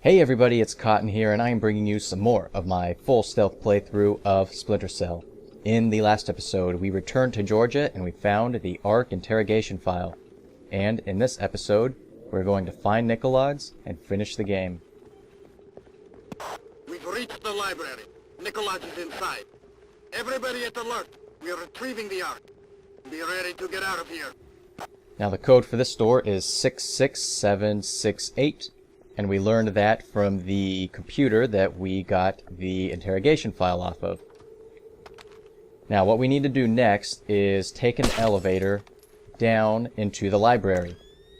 Hey everybody, it's Cotton here, and I am bringing you some more of my full stealth playthrough of Splinter Cell. In the last episode, we returned to Georgia and we found the ARC interrogation file. And in this episode, we're going to find Nikoladze and finish the game. We've reached the library. Nikoladze is inside. Everybody at alert. We are retrieving the ARC. Be ready to get out of here. Now the code for this door is 66768. And we learned that from the computer that we got the interrogation file off of. Now what we need to do next is take an elevator down into the library.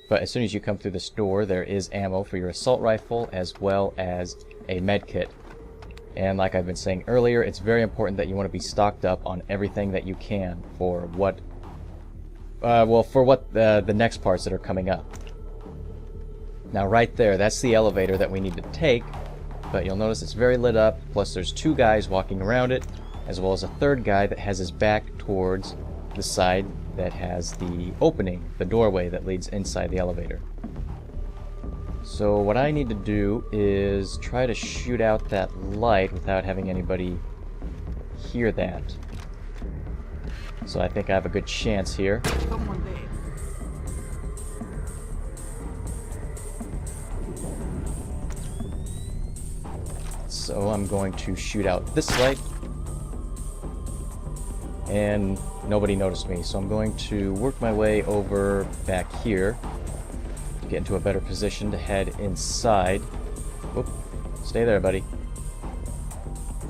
But as soon as you come through this door, there is ammo for your assault rifle as well as a med kit. And like I've been saying earlier, it's very important that you want to be stocked up on everything that you can for what the next parts that are coming up. Now right there, that's the elevator that we need to take, but you'll notice it's very lit up, plus there's two guys walking around it, as well as a third guy that has his back towards the side that has the opening, the doorway that leads inside the elevator. So what I need to do is try to shoot out that light without having anybody hear that. So I think I have a good chance here. So I'm going to shoot out this light, and nobody noticed me, so I'm going to work my way over back here to get into a better position to head inside. Whoop, stay there, buddy.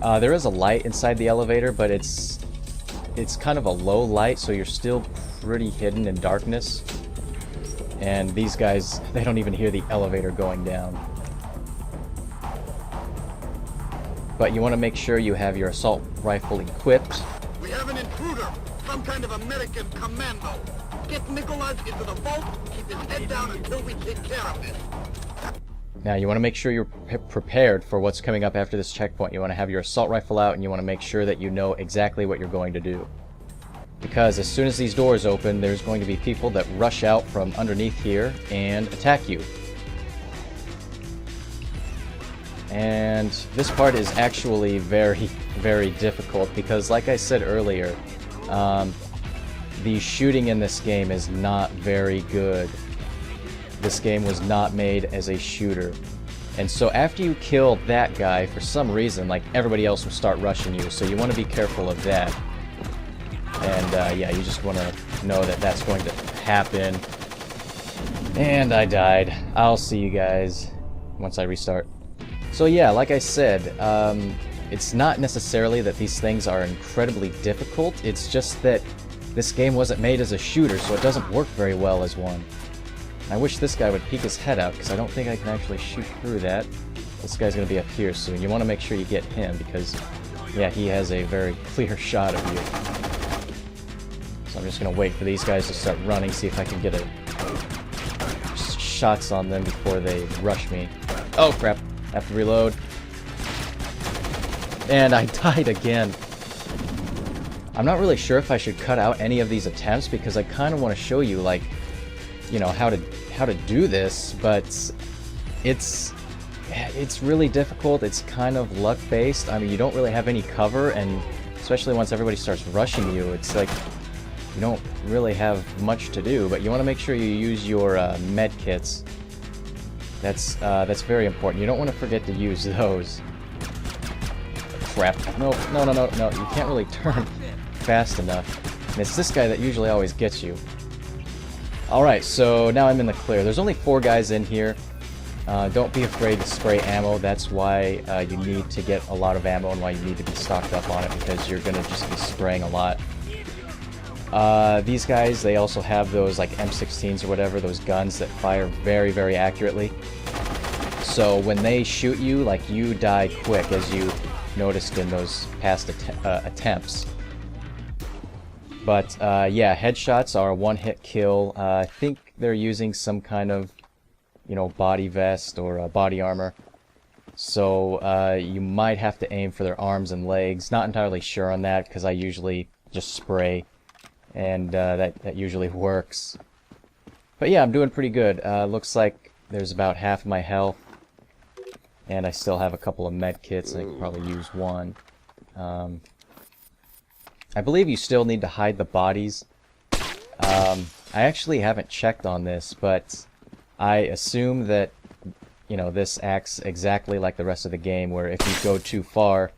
There is a light inside the elevator, but it's kind of a low light, so you're still pretty hidden in darkness. And these guys, they don't even hear the elevator going down. But you want to make sure you have your assault rifle equipped. We have an intruder, some kind of American commando. Get Nikoladze into the vault, keep his head down until we take care of this. Now you want to make sure you're prepared for what's coming up after this checkpoint. You want to have your assault rifle out, and you want to make sure that you know exactly what you're going to do. Because as soon as these doors open, there's going to be people that rush out from underneath here and attack you. And this part is actually very, very difficult because, like I said earlier, the shooting in this game is not very good. This game was not made as a shooter. And so after you kill that guy, for some reason, like, everybody else will start rushing you, so you want to be careful of that. And yeah, you just want to know that that's going to happen. And I died. I'll see you guys once I restart. So yeah, like I said, it's not necessarily that these things are incredibly difficult, it's just that this game wasn't made as a shooter, so it doesn't work very well as one. And I wish this guy would peek his head out, because I don't think I can actually shoot through that. This guy's going to be up here soon. You want to make sure you get him, because, yeah, he has a very clear shot of you. So I'm just going to wait for these guys to start running, see if I can get shots on them before they rush me. Oh crap! I have to reload. And I died again. I'm not really sure if I should cut out any of these attempts because I kind of want to show you, like, you know, how to do this, but it's really difficult. It's kind of luck based. I mean, you don't really have any cover, and especially once everybody starts rushing you, it's like you don't really have much to do. But you want to make sure you use your med kits. That's very important. You don't want to forget to use those. Crap. No, you can't really turn fast enough. And it's this guy that usually always gets you. Alright, so now I'm in the clear. There's only 4 guys in here. Don't be afraid to spray ammo. That's why you need to get a lot of ammo and why you need to be stocked up on it, because you're going to just be spraying a lot. These guys, they also have those like M16s or whatever, those guns that fire very, very accurately. So when they shoot you, like, you die quick, as you noticed in those past attempts. But yeah, headshots are a one-hit kill. I think they're using some kind of, you know, body vest or body armor. So you might have to aim for their arms and legs. Not entirely sure on that, because I usually just spray. And that usually works. But yeah, I'm doing pretty good. Looks like there's about half my health. And I still have a couple of med kits, and I could probably use one. I believe you still need to hide the bodies. I actually haven't checked on this, but I assume that, you know, this acts exactly like the rest of the game, where if you go too far,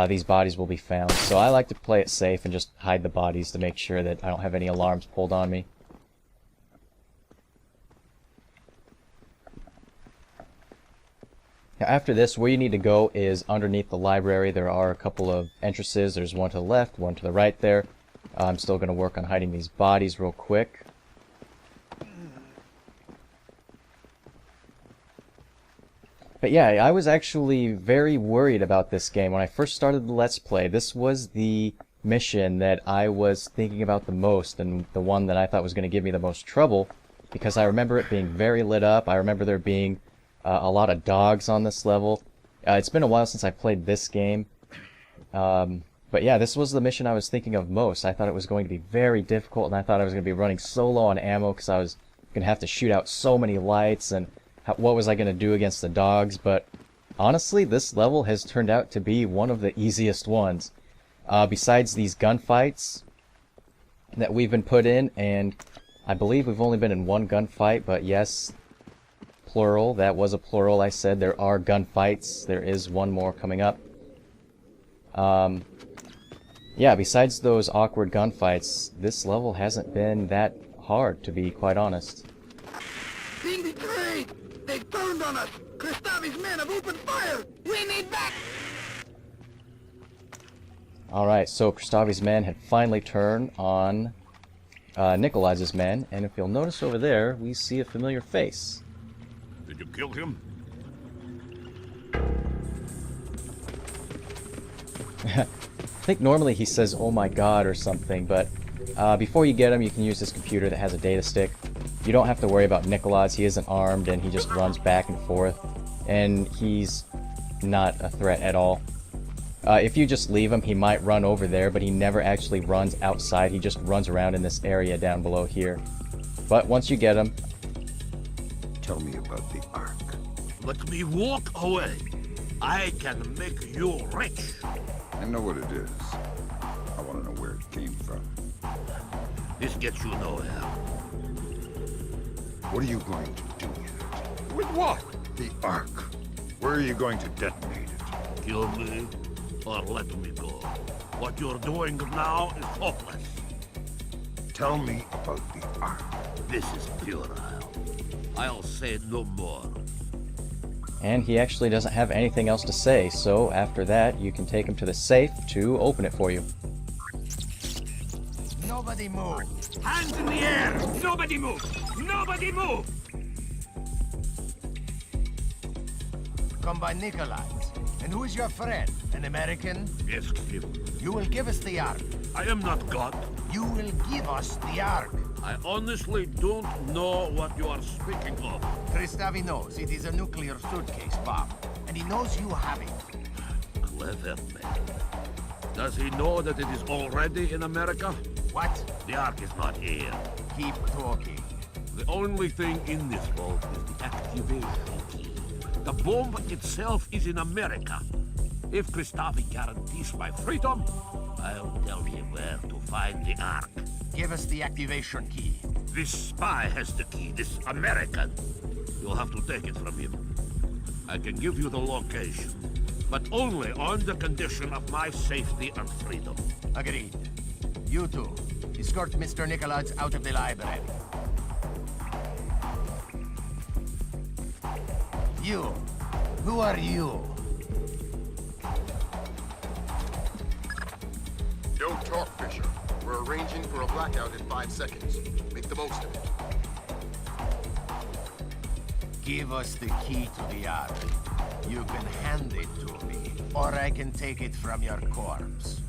these bodies will be found. So I like to play it safe and just hide the bodies to make sure that I don't have any alarms pulled on me. Now after this, where you need to go is underneath the library. There are a couple of entrances. There's one to the left, one to the right there. I'm still going to work on hiding these bodies real quick. But yeah, I was actually very worried about this game. When I first started the Let's Play, this was the mission that I was thinking about the most, and the one that I thought was going to give me the most trouble, because I remember it being very lit up. I remember there being a lot of dogs on this level. It's been a while since I played this game. But yeah, this was the mission I was thinking of most. I thought it was going to be very difficult, and I thought I was going to be running so low on ammo because I was going to have to shoot out so many lights, and what was I going to do against the dogs. But honestly, this level has turned out to be one of the easiest ones. Besides these gunfights that we've been put in, and I believe we've only been in one gunfight, but yes, plural, that was a plural. I said there are gunfights. There is one more coming up. Yeah, besides those awkward gunfights, this level hasn't been that hard, to be quite honest. Being betrayed! They turned on us! Kristavi's men have opened fire! We need back! Alright, so Kristavi's men had finally turned on Nikoladze's men, and if you'll notice over there, we see a familiar face. Did you kill him? I think normally he says, "Oh my god," or something, but before you get him, you can use this computer that has a data stick. You don't have to worry about Nikoladze. He isn't armed, and he just runs back and forth, and he's not a threat at all. If you just leave him, he might run over there, but he never actually runs outside. He just runs around in this area down below here. But once you get him... Tell me about the Ark. Let me walk away. I can make you rich. I know what it is. I want to know where it came from. This gets you nowhere. What are you going to do with it? With what? The Ark. Where are you going to detonate it? Kill me or let me go. What you're doing now is hopeless. Tell me about the Ark. This is puerile. I'll say no more. And he actually doesn't have anything else to say, so after that, you can take him to the safe to open it for you. Nobody move! Hands in the air! Nobody move! Nobody move! Come by Nikoladze. And who is your friend? An American? Ask him. You will give us the Ark. I am not God. You will give us the Ark. I honestly don't know what you are speaking of. Kristavi knows it is a nuclear suitcase bomb, and he knows you have it. Clever man. Does he know that it is already in America? What? The Ark is not here. Keep talking. The only thing in this vault is the activation key. The bomb itself is in America. If Kristavi guarantees my freedom, I'll tell him where to find the Ark. Give us the activation key. This spy has the key, this American. You'll have to take it from him. I can give you the location, but only on the condition of my safety and freedom. Agreed. You two, escort Mr. Nikoladze out of the library. You. Who are you? Don't talk, Fisher. We're arranging for a blackout in 5 seconds. Make the most of it. Give us the key to the Ark. You can hand it to me, or I can take it from your corpse.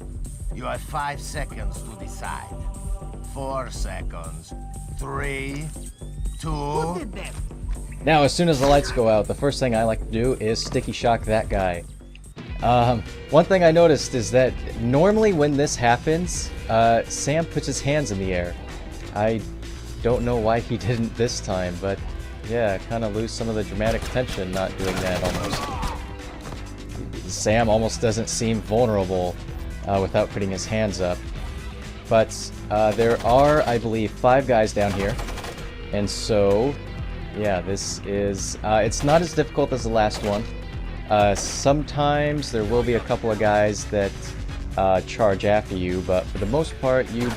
You have 5 seconds to decide. 4 seconds. 3, 2... Now, as soon as the lights go out, the first thing I like to do is sticky shock that guy. One thing I noticed is that normally when this happens, Sam puts his hands in the air. I don't know why he didn't this time, but yeah, kind of lose some of the dramatic tension not doing that almost. Sam almost doesn't seem vulnerable without putting his hands up. But there are, I believe, 5 guys down here. And so, yeah, this is... it's not as difficult as the last one. Sometimes there will be a couple of guys that charge after you, but for the most part, you...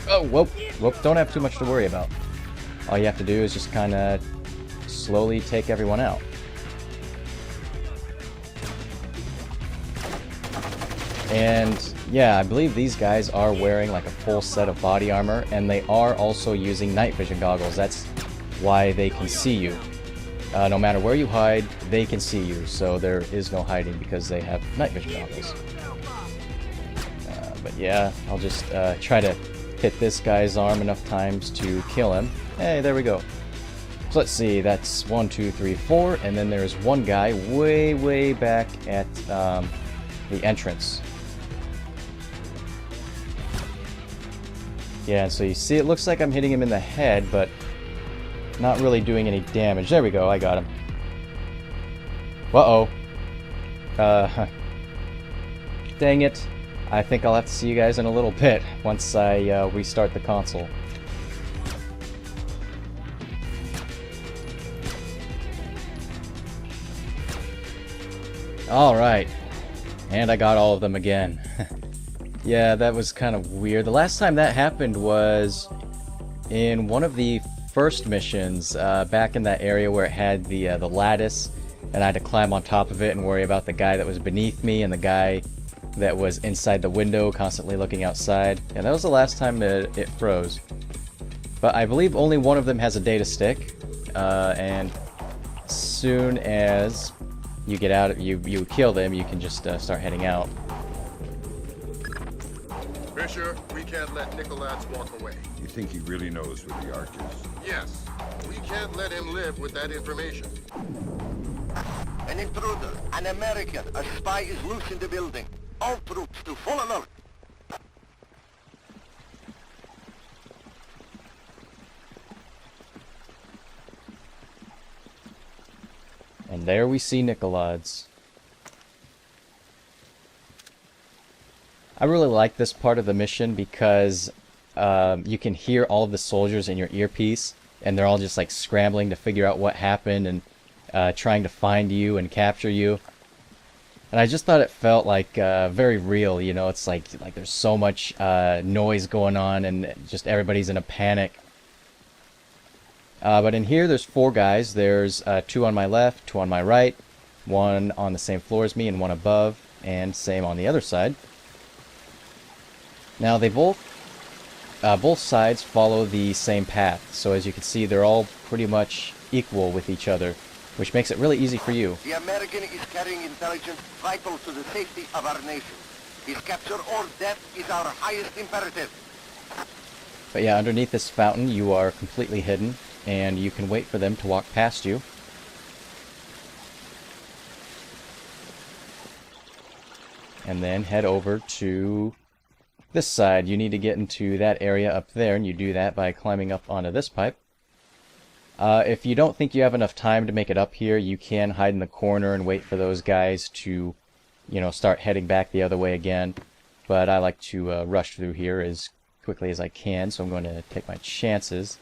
Oh, whoop, whoop, don't have too much to worry about. All you have to do is just kind of slowly take everyone out. And yeah, I believe these guys are wearing like a full set of body armor, and they are also using night vision goggles. That's why they can see you. No matter where you hide, they can see you, so there is no hiding because they have night vision goggles. But yeah, I'll just try to hit this guy's arm enough times to kill him. Hey, there we go. So let's see, that's 1, 2, 3, 4, and then there's one guy way, way back at the entrance. Yeah, and so you see, it looks like I'm hitting him in the head, but not really doing any damage. There we go, I got him. Uh-oh. Dang it. I think I'll have to see you guys in a little bit once I restart the console. Alright. And I got all of them again. Yeah, that was kind of weird. The last time that happened was in one of the first missions, back in that area where it had the lattice, and I had to climb on top of it and worry about the guy that was beneath me and the guy that was inside the window constantly looking outside. And that was the last time it froze. But I believe only one of them has a data stick, and as soon as you get out, you kill them, you can just start heading out. Fisher, we can't let Nikoladze walk away. You think he really knows where the Ark is? Yes, we can't let him live with that information. An intruder, an American, a spy is loose in the building. All troops to full alert. And there we see Nikoladze. I really like this part of the mission because you can hear all of the soldiers in your earpiece, and they're all just like scrambling to figure out what happened and trying to find you and capture you. And I just thought it felt like very real, you know. It's like there's so much noise going on and just everybody's in a panic. But in here there's 4 guys. There's 2 on my left, 2 on my right, 1 on the same floor as me and 1 above, and same on the other side. Now they both sides follow the same path, so as you can see they're all pretty much equal with each other, which makes it really easy for you. The American is carrying intelligence vital to the safety of our nation. His capture or death is our highest imperative. But yeah, underneath this fountain you are completely hidden, and you can wait for them to walk past you. And then head over to this side. You need to get into that area up there, and you do that by climbing up onto this pipe. If you don't think you have enough time to make it up here, you can hide in the corner and wait for those guys to, you know, start heading back the other way again. But I like to rush through here as quickly as I can, so I'm going to take my chances.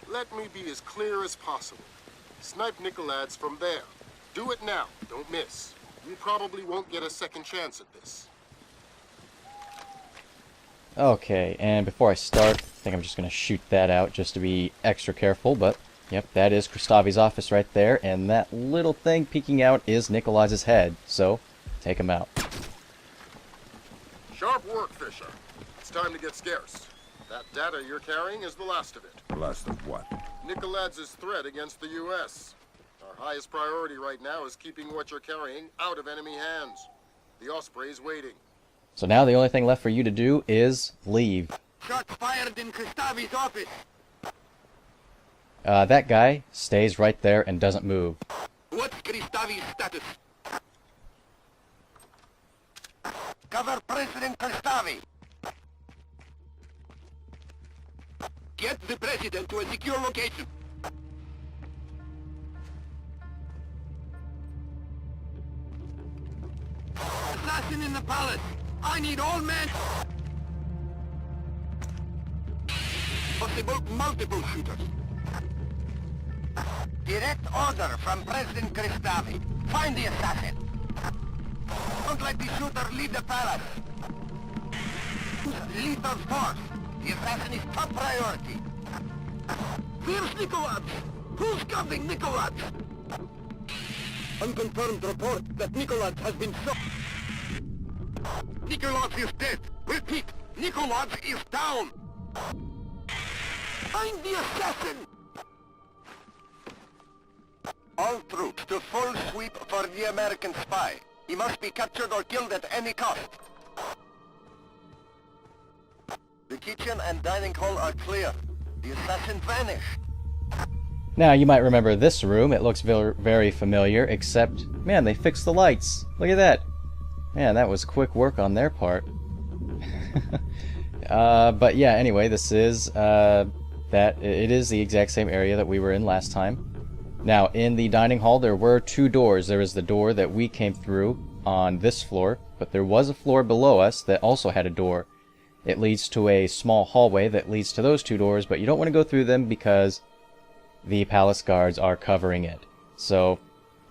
Let me be as clear as possible. Snipe Nikoladze from there. Do it now. Don't miss. You probably won't get a second chance at this. Okay, and before I start, I think I'm just going to shoot that out just to be extra careful, but yep, that is Kristavi's office right there, and that little thing peeking out is Nikoladze's head, so take him out. Sharp work, Fisher. It's time to get scarce. That data you're carrying is the last of it. The last of what? Nikoladze's threat against the U.S. Our highest priority right now is keeping what you're carrying out of enemy hands. The Osprey's waiting. So now the only thing left for you to do is leave. Shots fired in Kristavi's office. that guy stays right there and doesn't move. What's Kristavi's status? Cover President Kristavi. Get the president to a secure location. Assassin in the palace. I need all men. Possible multiple shooters. Direct order from President Kristavi. Find the assassin. Don't let the shooter leave the palace. Lethal force. The assassin is top priority. Where's Nikoladze? Who's covering Nikoladze? Unconfirmed report that Nikoladze has been shot. Nikoladze is dead. Repeat, Nikoladze is down. Find the assassin! All troops to full sweep for the American spy. He must be captured or killed at any cost. The kitchen and dining hall are clear. The assassin vanished. Now, you might remember this room. It looks very familiar, except, man, they fixed the lights. Look at that. Man, that was quick work on their part. But yeah, anyway, this is, it is the exact same area that we were in last time. Now, in the dining hall, there were two doors. There was the door that we came through on this floor, but there was a floor below us that also had a door. It leads to a small hallway that leads to those two doors, but you don't want to go through them because the palace guards are covering it. So,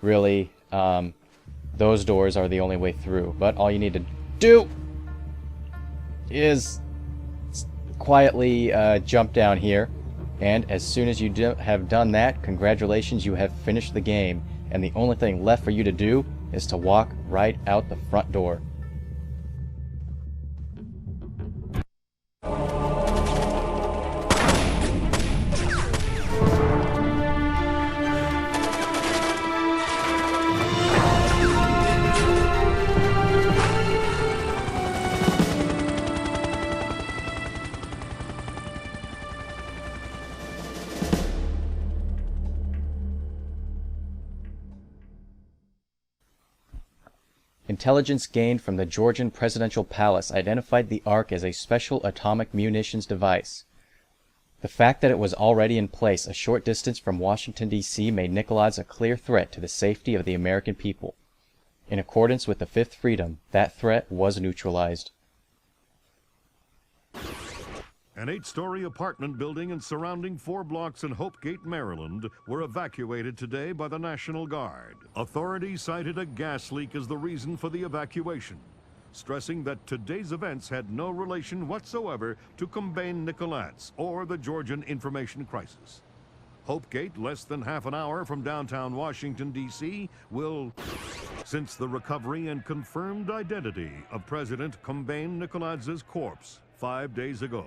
really, those doors are the only way through. But all you need to do is quietly jump down here. And as soon as you have done that, congratulations, you have finished the game. And the only thing left for you to do is to walk right out the front door. Intelligence gained from the Georgian presidential palace identified the Ark as a special atomic munitions device. The fact that it was already in place a short distance from Washington, D.C. made Nikoladze a clear threat to the safety of the American people. In accordance with the Fifth Freedom, that threat was neutralized. An 8-story apartment building and surrounding 4 blocks in Hopegate, Maryland, were evacuated today by the National Guard. Authorities cited a gas leak as the reason for the evacuation, stressing that today's events had no relation whatsoever to Combain Nikoladze or the Georgian information crisis. Hopegate, less than half an hour from downtown Washington, D.C., will, since the recovery and confirmed identity of President Combain Nikoladze's corpse 5 days ago.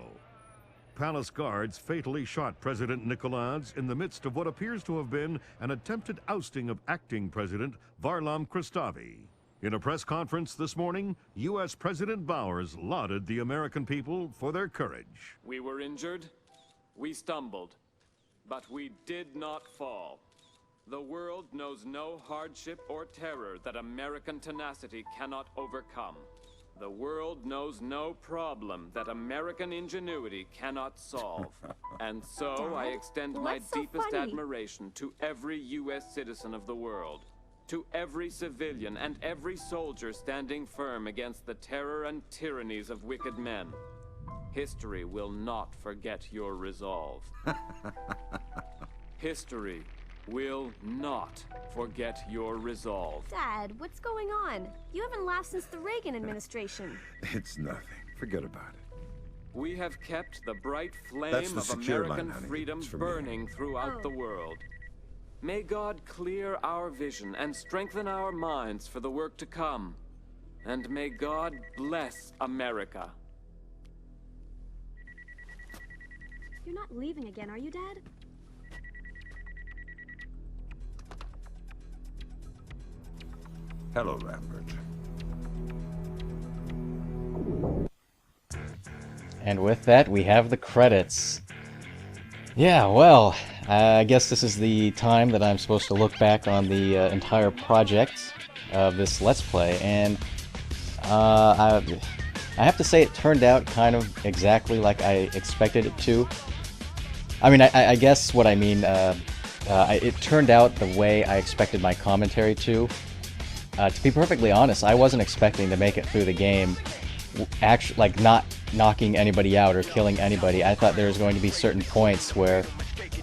Palace guards fatally shot President Nikoladze in the midst of what appears to have been an attempted ousting of acting President Varlam Kristavi. In a press conference this morning, U.S. President Bowers lauded the American people for their courage. We were injured, we stumbled, but we did not fall. The world knows no hardship or terror that American tenacity cannot overcome. The world knows no problem that American ingenuity cannot solve. And so I extend my deepest admiration to every U.S. citizen of the world, to every civilian and every soldier standing firm against the terror and tyrannies of wicked men. History will not forget your resolve. History will not forget your resolve. Dad, what's going on? You haven't laughed since the Reagan administration. It's nothing. Forget about it. We have kept the bright That's flame the of secure American line, honey. freedom It's from burning throughout the world. May God clear our vision and strengthen our minds for the work to come. And may God bless America. You're not leaving again, are you, Dad? Hello, Lambert. And with that, we have the credits. Yeah, well, I guess this is the time that I'm supposed to look back on the entire project of this Let's Play, and I have to say it turned out kind of exactly like I expected it to. I mean, I guess what I mean, it turned out the way I expected my commentary to. To be perfectly honest, I wasn't expecting to make it through the game, actually, like, not knocking anybody out or killing anybody. I thought there was going to be certain points where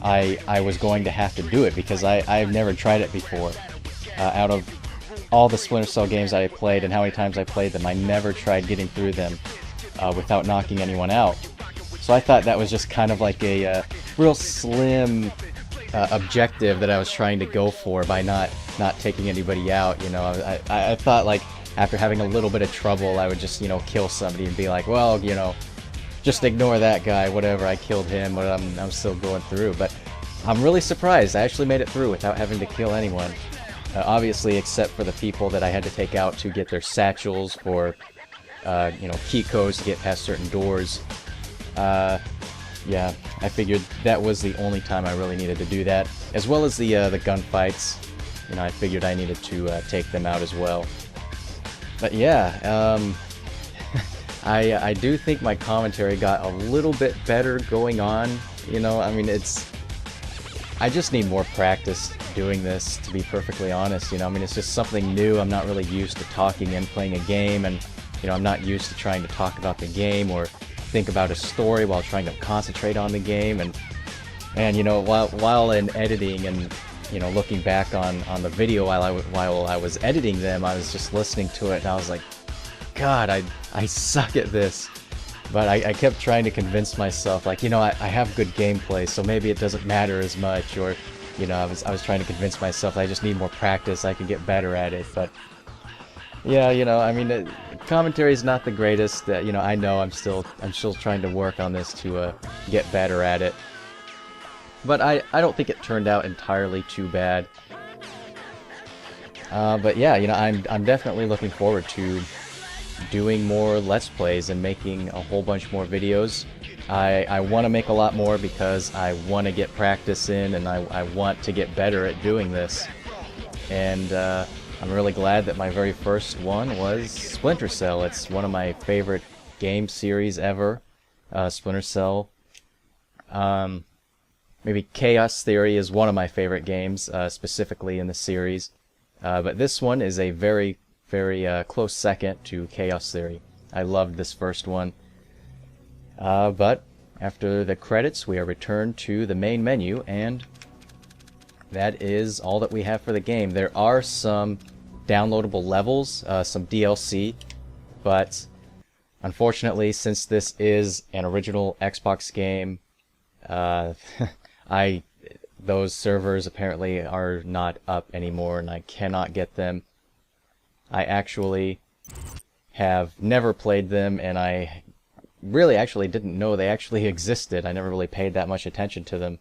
I was going to have to do it, because I've never tried it before. Out of all the Splinter Cell games I played and how many times I played them, I never tried getting through them without knocking anyone out. So I thought that was just kind of like a real slim objective that I was trying to go for by not taking anybody out. You know, I thought, like, after having a little bit of trouble, I would just, you know, kill somebody and be like, well, you know, just ignore that guy, whatever, I killed him, but I'm still going through. But I'm really surprised I actually made it through without having to kill anyone. Obviously, except for the people that I had to take out to get their satchels or, you know, key codes to get past certain doors. Yeah, I figured that was the only time I really needed to do that. As well as the gunfights. You know, I figured I needed to take them out as well. But yeah, I do think my commentary got a little bit better going on. You know, I mean, I just need more practice doing this, to be perfectly honest. You know, I mean, it's just something new. I'm not really used to talking and playing a game, and, you know, I'm not used to trying to talk about the game or think about a story while trying to concentrate on the game. And you know, while in editing and, you know, looking back on the video while I was editing them, I was just listening to it and I was like, God, I suck at this. But I kept trying to convince myself, like, you know, I have good gameplay, so maybe it doesn't matter as much. Or, you know, I was trying to convince myself I just need more practice, I can get better at it. But yeah, you know, I mean, commentary is not the greatest. You know, I know I'm still trying to work on this to get better at it. But I don't think it turned out entirely too bad. But yeah, you know, I'm definitely looking forward to doing more Let's Plays and making a whole bunch more videos. I want to make a lot more because I want to get practice in, and I want to get better at doing this. And I'm really glad that my very first one was Splinter Cell. It's one of my favorite game series ever, Splinter Cell. Maybe Chaos Theory is one of my favorite games, specifically in the series. But this one is a very, very close second to Chaos Theory. I loved this first one. But after the credits, we are returned to the main menu, and that is all that we have for the game. There are some downloadable levels, some DLC, but unfortunately, since this is an original Xbox game, those servers apparently are not up anymore, and I cannot get them. I actually have never played them, and I really actually didn't know they actually existed. I never really paid that much attention to them.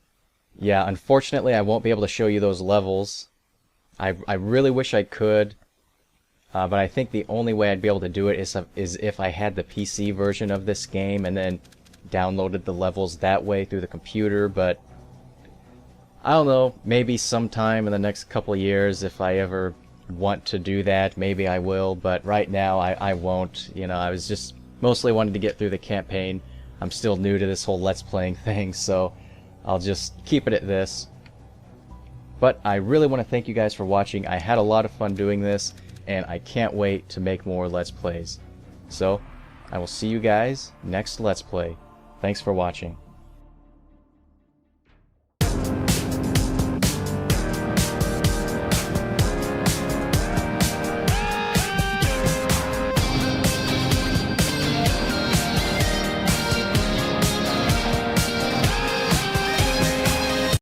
Yeah, unfortunately I won't be able to show you those levels. I really wish I could, but I think the only way I'd be able to do it is if I had the PC version of this game and then downloaded the levels that way through the computer. But I don't know, maybe sometime in the next couple of years, if I ever want to do that, maybe I will, but right now I won't. You know, I was just mostly wanted to get through the campaign. I'm still new to this whole Let's Playing thing, so I'll just keep it at this. But I really want to thank you guys for watching. I had a lot of fun doing this, and I can't wait to make more Let's Plays. So, I will see you guys next Let's Play. Thanks for watching.